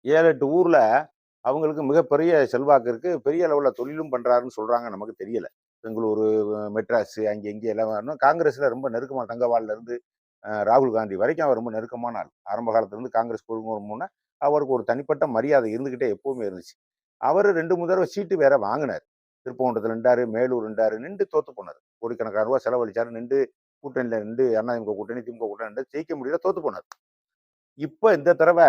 7, 8 ஊர்ல அவங்களுக்கு மிகப்பெரிய செல்வாக்கு இருக்கு. பெரிய அளவுல தொழிலும் பண்றாருன்னு சொல்றாங்க. நமக்கு தெரியல. பெங்களூரு, மெட்ராஸ் அங்கே இங்கே எல்லாம் வரணும். காங்கிரஸ்ல ரொம்ப நெருக்கமா தங்கவால்ல இருந்து ராகுல் காந்தி வரைக்கும் அவர் ரொம்ப நெருக்கமான ஆள். ஆரம்ப காலத்துல இருந்து காங்கிரஸ் குழுமம்னா அவருக்கு ஒரு தனிப்பட்ட மரியாதை இருந்துகிட்டே எப்பவுமே இருந்துச்சு. அவரு 2, 3 தடவ சீட்டு வேற வாங்குனாரு. திருப்பரங்குன்றத்துல நின்டாரு, மேலூர் நின்டாரு, நிண்டு தோத்து போனாரு. கோடிக்கணக்கான ரூபாய் செலவழிச்சாரு. நிண்டு கூட்டணியில நிண்டு அதிமுக கூட்டணி, திமுக கூட்டணி நிண்டு ஜெயிக்க முடியல, தோத்து போனாரு. இப்ப இந்த தடவ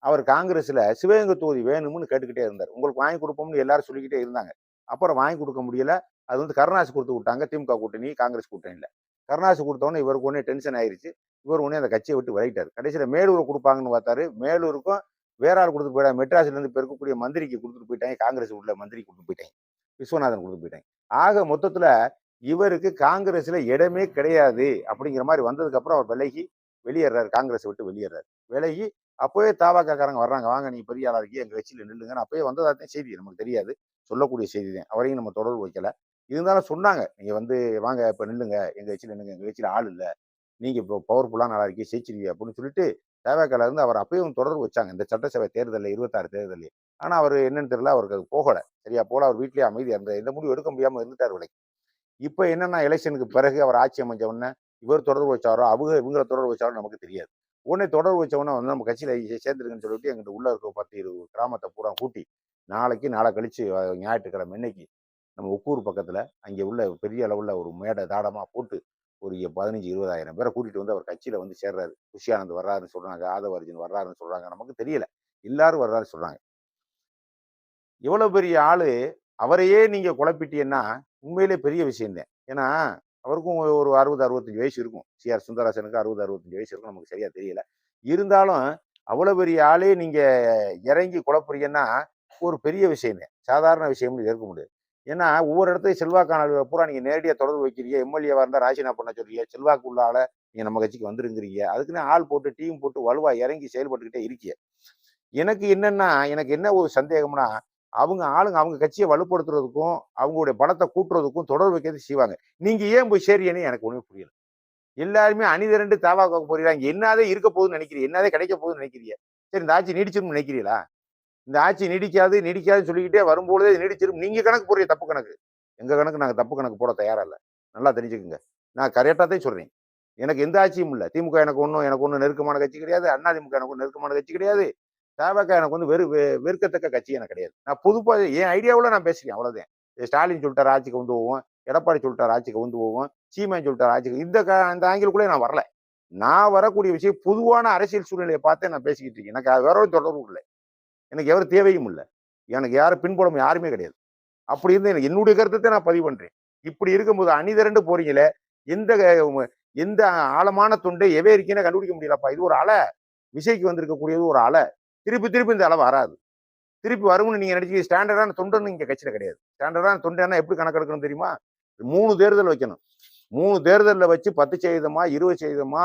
அவர் காங்கிரஸ்ல சிவகங்கை தொகுதி வேணும்னு கேட்டுக்கிட்டே இருந்தார். உங்களுக்கு வாங்கி குடுப்போம்னு எல்லாரும் சொல்லிக்கிட்டே இருந்தாங்க. அப்புறம் வாங்கி குடுக்க முடியல. அது வந்து கருணாஸ் குடுத்து விட்டாங்க. திமுக கூட்டணி, காங்கிரஸ் கூட்டணியில. கருணாஸ் குடுத்தோனே இவருக்கு உடனே டென்ஷன் ஆயிருச்சு. இவர் உடனே அந்த கட்சிய விட்டு விலகிட்டாரு. கடைசியில மேலூர குடுப்பாங்கன்னு பார்த்தாரு. மேலூருக்கும் வேற ஆள் குடுத்துட்டு போயிட்டாங்க. மெட்ராஸ்ல இருந்து இப்ப இருக்கக்கூடிய மந்திரிக்கு குடுத்துட்டு போயிட்டாங்க. காங்கிரஸ் உள்ள மந்திரிக்கு குடுத்துட்டு போயிட்டாங்க. விஸ்வநாதன் குடுத்துட்டு போயிட்டாங்க. ஆக மொத்தத்துல இவருக்கு காங்கிரஸ்ல இடமே கிடையாது அப்படிங்கிற மாரி வந்ததுக்கு அப்புறம் அவர் விலகி வெளியேறாரு. காங்கிரஸ விட்டு வெளியேறாரு. விலகி அப்பவே தபாகக்காரங்க வர்றாங்க. வாங்க நீங்க பெரிய ஆளா இருக்கீங்க. எங்க கட்சியில நில்லுங்கன்னு அப்பயே வந்ததாத்தான் செய்தி. நமக்கு தெரியாது. சொல்லக்கூடிய செய்தி தான். அவரையும் நம்ம தொடர்பு வைக்கல. இருந்தாலும் சொன்னாங்க. நீங்க வந்து வாங்க இப்ப நில்லுங்க. எங்க கட்சியில நில்லுங்க. எங்க கட்சியில ஆள் இல்ல. நீங்க இப்போ பவர்ஃபுல்லான ஆளா இருக்கீங்க. ஜெயிச்சிருவீங்க அப்படின்னு சொல்லிட்டு தபாகல இருந்து அவர் அப்பயும் தொடர்பு வச்சாங்க. இந்த சட்டசபை தேர்தல்ல 26 தேர்தல்லயே. ஆனா அவரு என்னன்னு தெரியல. அவருக்கு அது போகல. சரியா போல அவர் வீட்லயே அமைதியா இருந்தார். எந்த முடிவும் எடுக்க முடியாம இருந்துட்டாரு விலகி. இப்ப என்னன்னா எலெக்ஷனுக்கு பிறகு அவர் ஆட்சி அமைஞ்ச உடனே இவர் தொடர்பு வச்சாரோ, இவங்கள தொடர்பு வச்சாரோ நமக்கு தெரியாது. உடனே தொடர்பு வச்ச உடனே வந்து நம்ம கட்சியில சேர்ந்துருங்கன்னு சொல்லிட்டு எங்கிட்ட உள்ள இருக்க 10, 20 கிராமத்த பூரா கூட்டி, நாளைக்கு நாளை கழிச்சு ஞாயிற்றுக்கிழமை இன்னைக்கு நம்ம ஒக்கூர் பக்கத்துல அங்கே உள்ள பெரிய அளவுல ஒரு மேடை தாடமா போட்டு ஒரு 15, 20,000 பேரை கூட்டிட்டு வந்து அவர் கட்சியில வந்து சேர்றாரு. குஷியானந்த் வர்றாருன்னு சொல்றாங்க. ஆதவ அர்ஜுன் வர்றாருன்னு சொல்றாங்க. நமக்கு தெரியல. எல்லாரும் வர்றாருன்னு சொல்றாங்க. இவ்வளவு பெரிய ஆளு அவரையே நீங்க குழப்பிட்டீங்கன்னா உண்மையிலே பெரிய விஷயம் தான். ஏன்னா அவருக்கும் ஒரு 60, 65 வயசு இருக்கும். சி.ஆர். சுந்தரராசனுக்கு 60, 65 வயசு இருக்கும். நமக்கு சரியா தெரியல. இருந்தாலும் அவ்வளவு பெரிய ஆளே நீங்க இறங்கி குழப்புறீங்கன்னா ஒரு பெரிய விஷயம் தான். சாதாரண விஷயம்னு ஏற்க முடியாது. ஏன்னா ஒவ்வொரு இடத்தையும் செல்வாக்கான ஆளுகளை பூரா நீங்க நேரடியா தொடர்பு வைக்கிறீங்க. எம்எல்ஏவா இருந்தா ராஜினாமா பண்ண சொல்றீங்க. செல்வாக்கு உள்ள ஆள நீங்க நம்ம கட்சிக்கு வந்துருங்கிறீங்க. அதுக்குன்னு ஆள் போட்டு டீம் போட்டு வலுவா இறங்கி செயல்பட்டுக்கிட்டே இருக்கீங்க. எனக்கு என்ன ஒரு சந்தேகம்னா, அவங்க ஆளுங்க அவங்க கட்சிய வலுப்படுத்துறதுக்கும், அவங்களுடைய பலத்த கூட்டுறதுக்கும் தொடர்பு வைக்கிறது செய்வாங்க. நீங்க ஏன் போய் சேர்றீங்கன்னு எனக்கு ஒண்ணுமே புரியல. எல்லாருமே அணிதிரண்டு தவாக போறீங்க. என்னதான் இருக்க போகுதுன்னு நினைக்கிறீங்க? என்னதான் கிடைக்க போகுதுன்னு நினைக்கிறீங்க? சரி இந்த ஆட்சி நீடிச்சிரும்னு நினைக்கிறீங்களா? இந்த ஆட்சி நீடிக்காது, நீடிக்காதுன்னு சொல்லிக்கிட்டே வரும்பொழுதே நீடிச்சிரும். நீங்க கணக்கு போடுறீங்க தப்பு கணக்கு. எங்க கணக்கு நாங்க தப்பு கணக்கு போட தயாரா இல்ல. நல்லா தெரிஞ்சுக்கங்க. நான் கரெக்ட்டா தான் சொல்றேன். எனக்கு எந்த ஆட்சியும் இல்ல. திமுக எனக்கு ஒண்ணும் நெருக்கமான கட்சி கிடையாது. அதிமுக எனக்கு ஒண்ணும் நெருக்கமான கட்சி கிடையாது. தபாக எனக்கு வந்து வெறுக்கத்தக்க கட்சி எனக்கு கிடையாது. நான் பொதுப்பா என் ஐடியாவுல நான் பேசுறேன் அவ்வளவுதான். ஸ்டாலின் சொல்லிட்டாரு ஆட்சிக்கு வந்து போவோம். எடப்பாடி சொல்லிட்டாரு ஆட்சிக்கு வந்து போவோம். சீமான் சொல்லிட்டாரு ஆட்சிக்கு இந்த ஆங்கிள்குள்ளே நான் வரல. நான் வரக்கூடிய விஷயம் பொதுவான அரசியல் சூழ்நிலையை பார்த்தே நான் பேசிக்கிட்டு இருக்கேன். எனக்கு வேற ஒரு தொடர்பும் இல்ல. எனக்கு எவரும் தேவையும் இல்ல. எனக்கு யாரும் பின்புலம் யாருமே கிடையாது. அப்படி இருந்து எனக்கு என்னுடைய கருத்தை நான் பதிவு பண்றேன். இப்படி இருக்கும்போது அணிதிரண்டு போறீங்களே, எந்த எந்த ஆழமான தொண்டை எவே இருக்கீன்னு கண்டுபிடிக்க முடியலப்பா. இது ஒரு அலை. விசைக்கு வந்திருக்கக்கூடியது ஒரு அலை. திருப்பி திருப்பி இந்த அலை வராது. திருப்பி வரும்னு நீங்க நினைச்சு ஸ்டாண்டர்டான தொண்டன்னு இங்க கட்சியில கிடையாது. ஸ்டாண்டர்டான தொண்டன்னா எப்படி கணக்கெடுக்கணும் தெரியுமா? 3 தேர்தல் வைக்கணும். 3 தேர்தல்ல வச்சு 10% 20%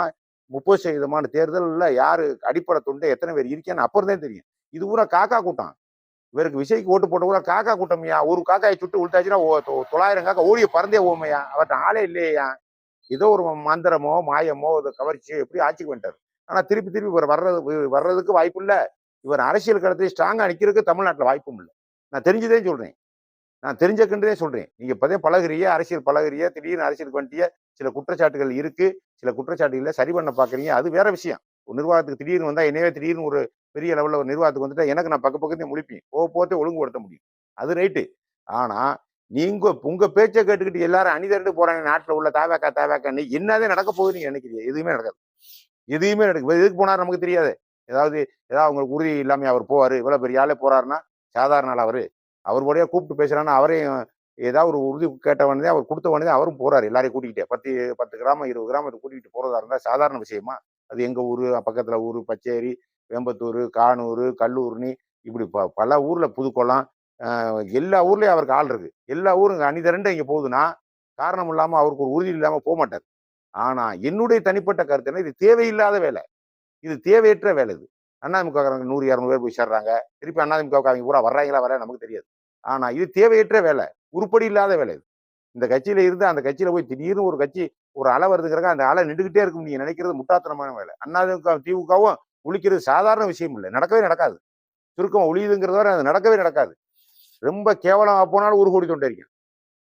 30% தேர்தல்ல யாரு அடிப்படை தொண்டை எத்தனை பேர் இருக்கேன்னு அப்புறம் தான் தெரியும். இது பூரா காக்கா கூட்டம். இவருக்கு விஜய்க்கு ஓட்டு போட்ட கூட காக்கா கூட்டம்யா. ஒரு காக்காயை சுட்டு உள்டாச்சுன்னா 900 காக்கா ஓடிய பறந்தே போமையா. அவர்ட்ட ஆளே இல்லையா. ஏதோ ஒரு மந்திரமோ மாயமோ கவர்ச்சியோ எப்படி ஆட்சிக்கு வந்துட்டாரு. ஆனா திருப்பி திருப்பி இவர் வர்றதுக்கு வாய்ப்பு இல்ல. இவர் அரசியல் களத்தில் ஸ்ட்ராங்கா நிக்கிறதுக்கு தமிழ்நாட்டுல வாய்ப்பும் இல்லை. நான் தெரிஞ்சுதே சொல்றேன். நான் தெரிஞ்சக்கன்றே சொல்றேன். நீங்க இப்பதே பழகுறீங்க, அரசியல் பழகுறீங்க, திடீர்னு அரசியலுக்கு வந்துட்டீங்க. சில குற்றச்சாட்டுகள் இருக்கு. சில குற்றச்சாட்டுகள சரி பண்ண பாக்குறீங்க. அது வேற விஷயம். ஒரு நிர்வாகத்துக்கு திடீர்னு வந்தா என்னையவே திடீர்னு ஒரு பெரிய லெவல்ல ஒரு நிர்வாகத்துக்கு வந்துட்டா எனக்கு நான் பக்கத்தே முழிப்பேன். போக ஒழுங்குபடுத்த முடியும். அது ரைட்டு. ஆனா நீங்க உங்க பேச்ச கேட்டுக்கிட்டு எல்லாரும் அணிதிரண்டு போறாங்க நாட்டுல உள்ள தாவேக்கான்னு என்னதான் நடக்க போகுதுன்னு நீங்க நினைக்கிறீங்க? எதுவுமே நடக்காது. எதுவுமே நடக்கும். எதுக்கு போனாரு நமக்கு தெரியாது. ஏதாவது அவங்களுக்கு உறுதி இல்லாம அவர் போவாரு. இவ்வளவு பெரிய ஆளே போறாருன்னா, சாதாரண ஆளா அவரு? அவர் கூடயே கூப்பிட்டு பேசுறான்னா, அவரையும் ஏதாவது ஒரு உறுதி கேட்டவனே அவர் குடுத்தவனே அவரும் போறாரு. எல்லாரையும் கூட்டிக்கிட்டே. 10 கிராமம், 20 கிராமத்த கூட்டிட்டு போறதா இருந்தா சாதாரண விஷயமா? அது எங்க ஊரு, பக்கத்துல ஊரு, பச்சேரி, வேம்பத்தூரு, கானூரு, கல்லூர்னி இப்படி பல ஊர்ல புதுக்குளம், அ எல்லா ஊர்லயும் அவருக்கு ஆள் இருக்கு. எல்லா ஊரும் அணிதிரண்டு இங்க போகுதுன்னா, காரணம் இல்லாம அவருக்கு ஒரு உறுதி இல்லாம போமாட்டாரு. ஆனா என்னுடைய தனிப்பட்ட கருத்து என்ன, இது தேவையில்லாத வேலை. இது தேவையற்ற வேலை இது. அதிமுககாரங்க 100, 200 பேர் போய் சேர்றாங்க. திருப்பி அதிமுகவுக்கு அவங்க பூரா வர்றாங்களா வரலையா நமக்கு தெரியாது. ஆனா இது தேவையற்ற வேலை. உருப்படி இல்லாத வேலை இது. இந்த கட்சியில இருந்து அந்த கட்சியில போய் திடீர்னு ஒரு கட்சி ஒரு அலை வருதுங்கிறங்க அந்த அலை நின்றுகிட்டே இருக்கும் நீங்க நினைக்கிறது முட்டாள்தனமான வேலை. அதிமுக, திமுகவும் ஒழிக்கிறது சாதாரண விஷயம் இல்ல. நடக்கவே நடக்காது. சுருக்கம் ஒழியுதுங்கிறத வரை அது நடக்கவே நடக்காது. ரொம்ப கேவலமா போனாலும் 1 கோடி தொண்டை இருக்கான்.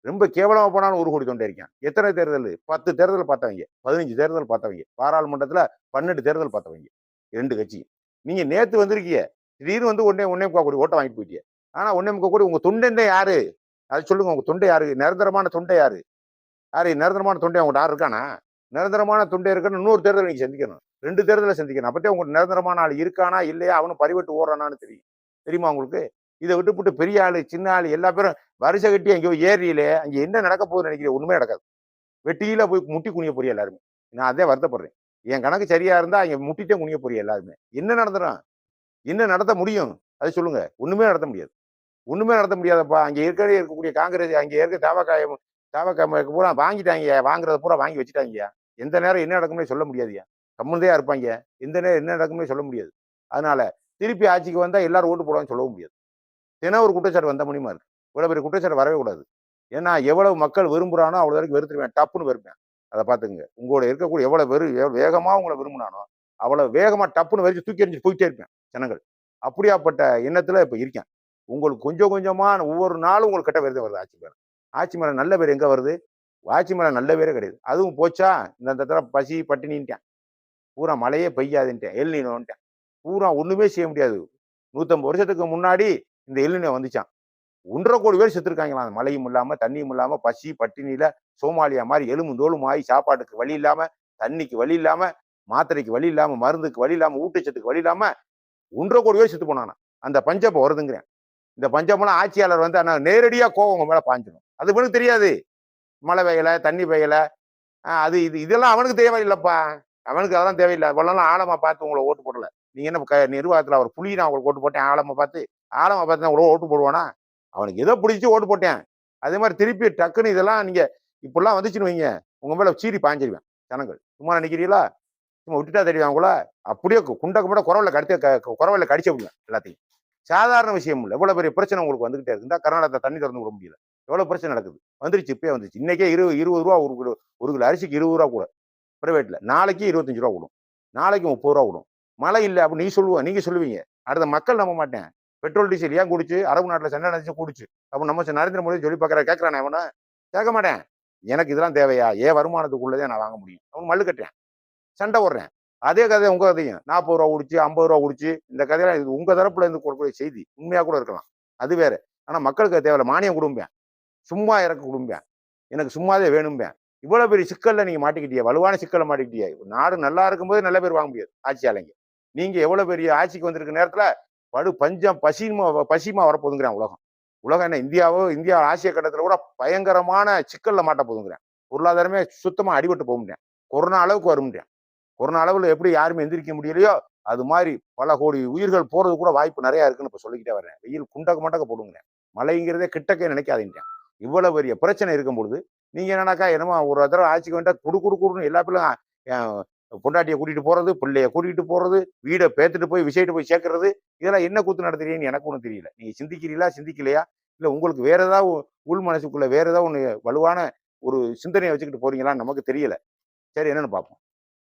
ரொம்ப கேவலமா போனாலும் 1 கோடி தொண்டை இருக்கான். எத்தனை தேர்தல்? 10 தேர்தல் பார்த்தவங்க, 15 தேர்தல் பார்த்தவங்க, பாராளுமன்றத்துல 12 தேர்தல் பார்த்தவங்க. 2 கட்சி. நீங்க நேத்து வந்திருக்கீங்க. திடீர்னு வந்து 1.25 கோடி ஓட்ட வாங்கிட்டு போயிட்டீங்க. ஆனா 1.25 கோடி உங்க தொண்டன் யாரு? அது சொல்லுங்க. உங்க தொண்டை யாரு? நிரந்தரமான தொண்டை யாரு? யாரு நிரந்தரமான தொண்டை உங்கள்ட்ட யாரும் இருக்கானா? நிரந்தரமான தொண்டை இருக்குன்னு இன்னொரு தேர்தல் நீங்க சந்திக்கணும். 2 தேர்தல சந்திக்கணும். அப்பத்தே உங்களுக்கு நிரந்தரமான ஆள் இருக்கானா? இல்லையா? அவனும் பறிபட்டு ஓடுறானான்னு தெரியும். தெரியுமா உங்களுக்கு? இத விட்டுப்புட்டு பெரிய ஆளு, சின்ன ஆளு எல்லா பேரும் வரிசை கட்டி எங்கேயோ ஏரியிலே அங்க என்ன நடக்க போகுதுன்னு நினைக்கிறீங்க? ஒண்ணுமே நடக்காது. வெட்டியில போய் முட்டி குனிய போறீங்க எல்லாருமே. நான் அதே வருத்தப்படுறேன். என் கணக்கு சரியா இருந்தா அங்க முட்டிட்டே குனிய போறீங்க எல்லாருமே. என்ன நடந்துரும்? என்ன நடத்த முடியும்? அத சொல்லுங்க. ஒண்ணுமே நடத்த முடியாது. ஒண்ணுமே நடத்த முடியாதப்பா. அங்க ஏற்கனவே இருக்கக்கூடிய காங்கிரஸ், அங்க இருக்க தவக பூரா வாங்கிட்டாங்கய்யா. வாங்குறத பூரா வாங்கி வச்சுட்டாங்கய்யா. எந்த நேரம் என்ன நடக்கும்னே சொல்ல முடியாதுய்யா. கம்முனு இருப்பாய்ங்க. எந்த நேரம் என்ன நடக்கும்னே சொல்ல முடியாது. அதனால திருப்பி ஆட்சிக்கு வந்தா எல்லாரும் ஓட்டு போடுவாங்கன்னு சொல்லவும் முடியாது. தினம் ஒரு குற்றச்சாட்டு வந்த முடியுமா இருக்கு. இவ்வளவு பெரிய குற்றச்சாட்டு வரவே கூடாது. ஏன்னா எவ்வளவு மக்கள் விரும்புறானோ அவ்வளவு வரைக்கும் வெறுத்துருவேன். டப்புன்னு வெறுப்பேன். அத பாத்துக்கங்க. உங்களோட இருக்கக்கூடிய எவ்வளவு வேகமா உங்கள விரும்புனானோ, அவ்வளவு வேகமா டப்புன்னு வெறிச்சு தூக்கி எறிஞ்சுட்டு போயிட்டே இருப்பேன் ஜனங்கள். அப்படியாப்பட்ட எண்ணத்துல இப்ப இருக்கேன். உங்களுக்கு கொஞ்சம் கொஞ்சமா ஒவ்வொரு நாளும் உங்களுக்கு கெட்ட பேர் தான் வருது ஆட்சி மேல. ஆட்சி மேல நல்ல பேர் எங்க வருது? ஆட்சி மேல நல்ல பேரே கிடையாது. அதுவும் போச்சா, இந்த தடவ பசி பட்டினின்ட்டேன். பூரா மழையே பெய்யாதுன்ட்டேன். எல் நினோன்ட்டேன். பூரா ஒண்ணுமே செய்ய முடியாது. 150 வருஷத்துக்கு முன்னாடி இந்த எல் நினோ வந்துச்சாம். 1,50 கோடி பேர் செத்துருக்காங்களாம். மழையும் இல்லாம, தண்ணியும் இல்லாம, பசி பட்டினியில சோமாலியா மாரி எலும்பும் தோலும் ஆயி சாப்பாட்டுக்கு வழி இல்லாம, தண்ணிக்கு வழி இல்லாம, மாத்திரைக்கு வழி இல்லாம, மருந்துக்கு வழி இல்லாம, ஊட்டச்சத்துக்கு வழி இல்லாம 1,50 கோடி பேர் செத்து போனானாம். அந்த பஞ்சம் இப்ப வருதுங்கிறேன். இந்த பஞ்சமெல்லாம் ஆட்சியாளர் வந்து ஆனா நேரடியா கோவம் உங்க மேல பாய்ஞ்சிடும். அது இவனுக்கு தெரியாது. மழை பெய்யல, தண்ணி பெய்யல. அது இது இதெல்லாம் அவனுக்கு தேவையில்லப்பா. அவனுக்கு அதெல்லாம் தேவையில்ல. இவ்வளவு ஆழமா பார்த்து உங்கள ஓட்டு போடல. நீங்க என்ன நிர்வாகத்துல அவர் புலி நான் உங்களுக்கு ஓட்டு போட்டேன் ஆழமா பார்த்து. ஆழமா பார்த்து நான் ஓட்டு போடுவானா? அவனுக்கு ஏதோ பிடிச்சு ஓட்டு போட்டேன். அதே மாதிரி திருப்பி டக்குன்னு இதெல்லாம் நீங்க இப்படிலாம் வந்துச்சுன்னு வைங்க, உங்க மேல சீறி பாய்ஞ்சிருவேன் ஜனங்கள். சும்மா நினைக்கிறீங்களா? சும்மா விட்டுட்டா தெரியும் அவங்கள. அப்படியே குண்ட கும்பட குறவல கடிச்சு விடுவேன் எல்லாத்தையும். சாதாரண விஷயம் இல்ல. இவ்வளவு பெரிய பிரச்சனை உங்களுக்கு வந்துகிட்டே இருக்கு. இந்த கர்நாடகத்துல தண்ணி திறந்து விட முடியல. எவ்வளவு பிரச்சனை நடக்குது. வந்துருச்சு இப்பயே வந்துருச்சு. இன்னைக்கே 20 ரூபா ஒரு கிலோ அரிசிக்கு 20 ரூபா கூட பிரைவேட்ல. நாளைக்கு 25 ரூபா கூடும். நாளைக்கு 30 ரூபா கூடும். மழை இல்ல அப்படின்னு நீங்க சொல்லுவீங்க. அடுத்த மக்கள் நம்ப மாட்டேன். பெட்ரோல் டீசல் ஏன் கூடுச்சு? அரபு நாட்டுல சண்டை நடந்துச்சு கூடுச்சு. அப்ப நம்ம நரேந்திர மோடி சொல்லி பார்க்கற கேட்கறானே அவன? கேட்க மாட்டேன். எனக்கு இதெல்லாம் தேவையா? ஏன் வருமானத்துக்குள்ளதே நான் வாங்க முடியும். அவன் மல்லு கட்டுறேன். சண்டை போடுறேன். அதே கதை உங்க கதையும். 40 ரூபா கூடுச்சு, 50 ரூபா கூடுச்சு. இந்த கதையெல்லாம் இது உங்க தரப்புல இருந்து கொடுக்கக்கூடிய செய்தி. உண்மையா கூட இருக்கலாம். அது வேற. ஆனா மக்களுக்கு அது தேவையில்ல. மானியம் குடும்பேன். சும்மா இறக்க குடும்பேன். எனக்கு சும்மாவே வேணும்பேன். இவ்வளவு பெரிய சிக்கல்ல நீங்க மாட்டிக்கிட்டீங்க. வலுவான சிக்கல்ல மாட்டிக்கிட்டீங்க. நாடு நல்லா இருக்கும்போது நல்ல பேர் வாங்க முடியாது. ஆட்சியாளங்க. நீங்க எவ்வளவு பெரிய ஆட்சிக்கு வந்திருக்க நேரத்துல பஞ்சம் பசிமா வரப்போகுதுங்கிறேன் உலகம். உலகம் என்ன இந்தியா ஆசிய கட்டத்துல கூட பயங்கரமான சிக்கல்ல மாட்ட போதுங்கிறேன். பொருளாதாரமே சுத்தமா அடிபட்டு போகும்ன்றேன். கொரோனா அளவுக்கு வரும்ன்றேன். கொரோனா அளவுல எப்படி யாருமே எந்திரிக்க முடியலையோ அது மாதிரி பல கோடி உயிர்கள் போறது கூட வாய்ப்பு நிறைய இருக்குன்னு இப்ப சொல்லிக்கிட்டே வரேன். வெயில் குண்டக்க மண்டக்க போடுங்கிறேன். மழைங்கிறதே கிட்டக்கே நினைக்காதீங்க. இவ்வளவு பெரிய பிரச்சனை இருக்கும் பொழுது நீங்க என்னன்னாக்கா என்னமோ ஒரு தடவை ஆட்சிக்கு வந்தா குடுன்னு எல்லா பிள்ளைங்க பொண்டாட்டியை கூட்டிட்டு போறது, பிள்ளைய கூட்டிட்டு போறது, வீடை பேத்துட்டு போய் விஷயத்தை போய் சேர்க்கறது, இதெல்லாம் என்ன கூத்து நடத்துறீங்கன்னு எனக்கு ஒன்றும் தெரியல. நீங்க சிந்திக்கிறீங்களா, சிந்திக்கலையா? இல்ல உங்களுக்கு வேற ஏதாவது உள் மனசுக்குள்ள வேற ஏதாவது ஒண்ணு வலுவான ஒரு சிந்தனையை வச்சுக்கிட்டு போறீங்களான்னு நமக்கு தெரியல. சரி என்னன்னு பார்ப்போம்.